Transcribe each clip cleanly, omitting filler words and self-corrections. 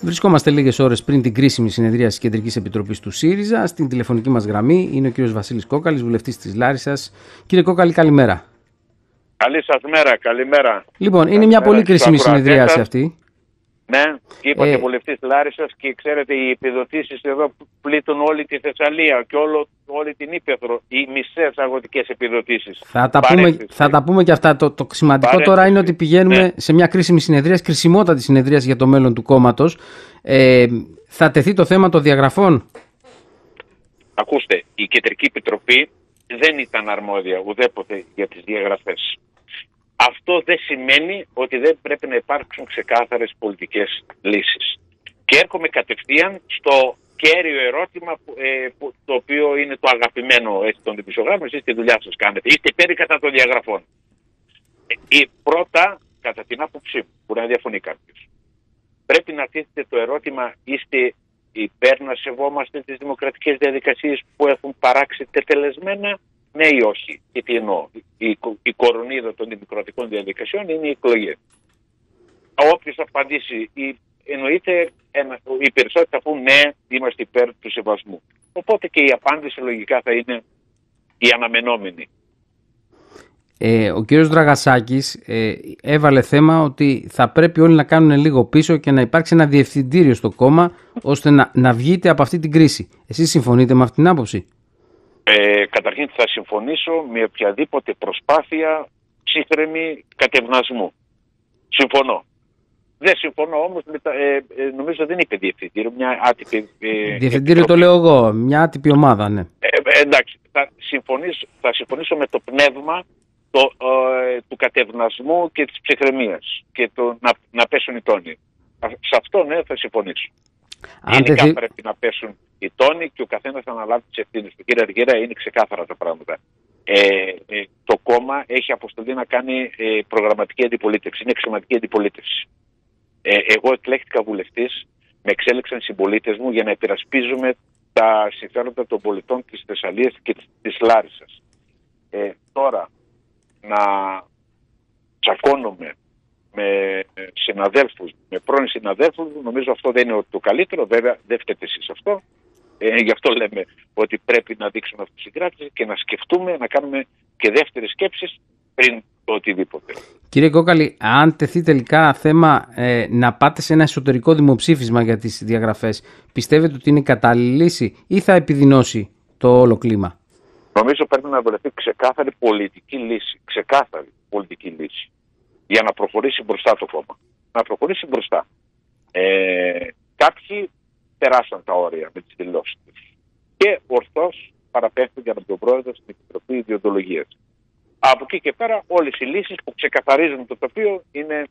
Βρισκόμαστε λίγες ώρες πριν την κρίσιμη συνεδρία της Κεντρικής Επιτροπής του ΣΥΡΙΖΑ. Στην τηλεφωνική μας γραμμή είναι ο κύριος Βασίλης Κόκαλης, βουλευτής της Λάρισσας. Κύριε Κόκαλη, καλημέρα. Καλή σας μέρα, καλημέρα. Λοιπόν, είναι μια πολύ κρίσιμη συνεδρίαση αυτή. Ναι, είπατε βουλευτής της Λάρισσας και ξέρετε οι επιδοτήσεις εδώ πλήττουν όλη τη Θεσσαλία και όλη την Ήπεθρο, οι μισές αγροτικές επιδοτήσεις. Θα τα πούμε και αυτά. Το σημαντικό τώρα είναι ότι πηγαίνουμε σε μια κρίσιμη συνεδρία, κρισιμότατη συνεδρία για το μέλλον του κόμματος. Θα τεθεί το θέμα των διαγραφών. Ακούστε, η Κεντρική Επιτροπή δεν ήταν αρμόδια ουδέποτε για τις διαγραφές. Αυτό δεν σημαίνει ότι δεν πρέπει να υπάρξουν ξεκάθαρες πολιτικές λύσεις. Και έρχομαι κατευθείαν στο κέριο ερώτημα το οποίο είναι το αγαπημένο των δημοσιογράφων. Εσείς τη δουλειά σας κάνετε. Είστε υπέρ ή κατά των διαγραφών? Πρώτα, κατά την άποψή μου, μπορεί να διαφωνεί κάποιος, πρέπει να θέσετε το ερώτημα: είστε υπέρ να σεβόμαστε τις δημοκρατικές διαδικασίες που έχουν παράξει τετελεσμένα? Ναι ή όχι? Και τι εννοώ? Η κορονίδα των δημοκρατικών διαδικασιών είναι οι εκλογές. Όποιος απαντήσει εννοείται, οι περισσότεροι θα πούν ναι, είμαστε υπέρ του σεβασμού. Οπότε και η απάντηση λογικά θα είναι η αναμενόμενη. Ο κύριος Δραγασάκης έβαλε θέμα ότι θα πρέπει όλοι να κάνουν λίγο πίσω και να υπάρξει ένα διευθυντήριο στο κόμμα ώστε να βγείτε από αυτή την κρίση. Εσείς συμφωνείτε με αυτή την άποψη? Καταρχήν θα συμφωνήσω με οποιαδήποτε προσπάθεια ψύχρεμη κατευνασμού. Συμφωνώ. Δεν συμφωνώ όμως νομίζω δεν είπε διευθυντήριο, μια άτυπη... Διευθυντήριο το λέω εγώ, μια άτυπη ομάδα, ναι. Εντάξει, θα συμφωνήσω με το πνεύμα του κατευνασμού και της ψυχραιμίας και να πέσουν οι τόνοι. Σε αυτό ναι, θα συμφωνήσω. Γενικά πρέπει να πέσουν οι τόνοι και ο καθένας θα αναλάβει τις ευθύνες του. Κύριε Αργέρα, είναι ξεκάθαρα τα πράγματα. Το κόμμα έχει αποστολή να κάνει προγραμματική αντιπολίτευση, είναι εξωματική αντιπολίτευση. Εγώ εκλέχτηκα βουλευτής, με εξέλεξαν συμπολίτες μου για να υπερασπίζουμε τα συμφέροντα των πολιτών της Θεσσαλίας και της Λάρισσας. Τώρα να τσακώνομαι με συναδέλφους, με πρώην συναδέλφους, νομίζω αυτό δεν είναι το καλύτερο. Βέβαια δεν φταίτε εσείς αυτό. Γι' αυτό λέμε ότι πρέπει να δείξουμε αυτοσυγκράτηση και να σκεφτούμε, να κάνουμε και δεύτερες σκέψεις πριν το οτιδήποτε. Κύριε Κόκαλη, αν τεθεί τελικά θέμα να πάτε σε ένα εσωτερικό δημοψήφισμα για τις διαγραφές, πιστεύετε ότι είναι κατάλληλη λύση ή θα επιδεινώσει το όλο κλίμα? Νομίζω πρέπει να βρεθεί ξεκάθαρη πολιτική λύση. Ξεκάθαρη πολιτική λύση. Για να προχωρήσει μπροστά το κόμμα. Να προχωρήσει μπροστά. Κάποιοι περάσαν τα όρια με τις δηλώσεις τους. Και ορθώς παραπέφτουν από τον πρόεδρο στην Επιτροπή Ιδιοντολογίας. Από εκεί και πέρα όλες οι λύσεις που ξεκαθαρίζουν το τοπίο είναι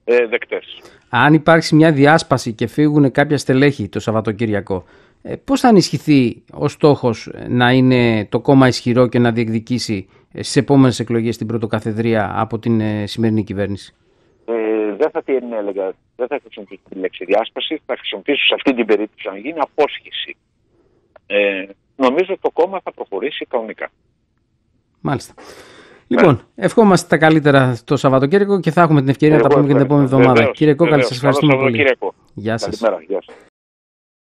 δεκτές. Αν υπάρξει μια διάσπαση και φύγουν κάποια στελέχη το Σαββατοκύριακο, πώς θα ενισχυθεί ο στόχος να είναι το κόμμα ισχυρό και να διεκδικήσει στις επόμενες εκλογές στην πρωτοκαθεδρία από την σημερινή κυβέρνηση? Δεν θα χρησιμοποιήσω τη λέξη διάσπαση, θα χρησιμοποιήσω σε αυτή την περίπτωση, αν γίνει, απόσχηση. Νομίζω το κόμμα θα προχωρήσει κανονικά. Μάλιστα. Λοιπόν, ευχόμαστε τα καλύτερα το Σαββατοκύριακο και θα έχουμε την ευκαιρία να τα πούμε και την επόμενη εβδομάδα. Κύριε Κόκαλη, σας ευχαριστούμε πολύ. Γεια σας. Καλημέρα. Γεια σας.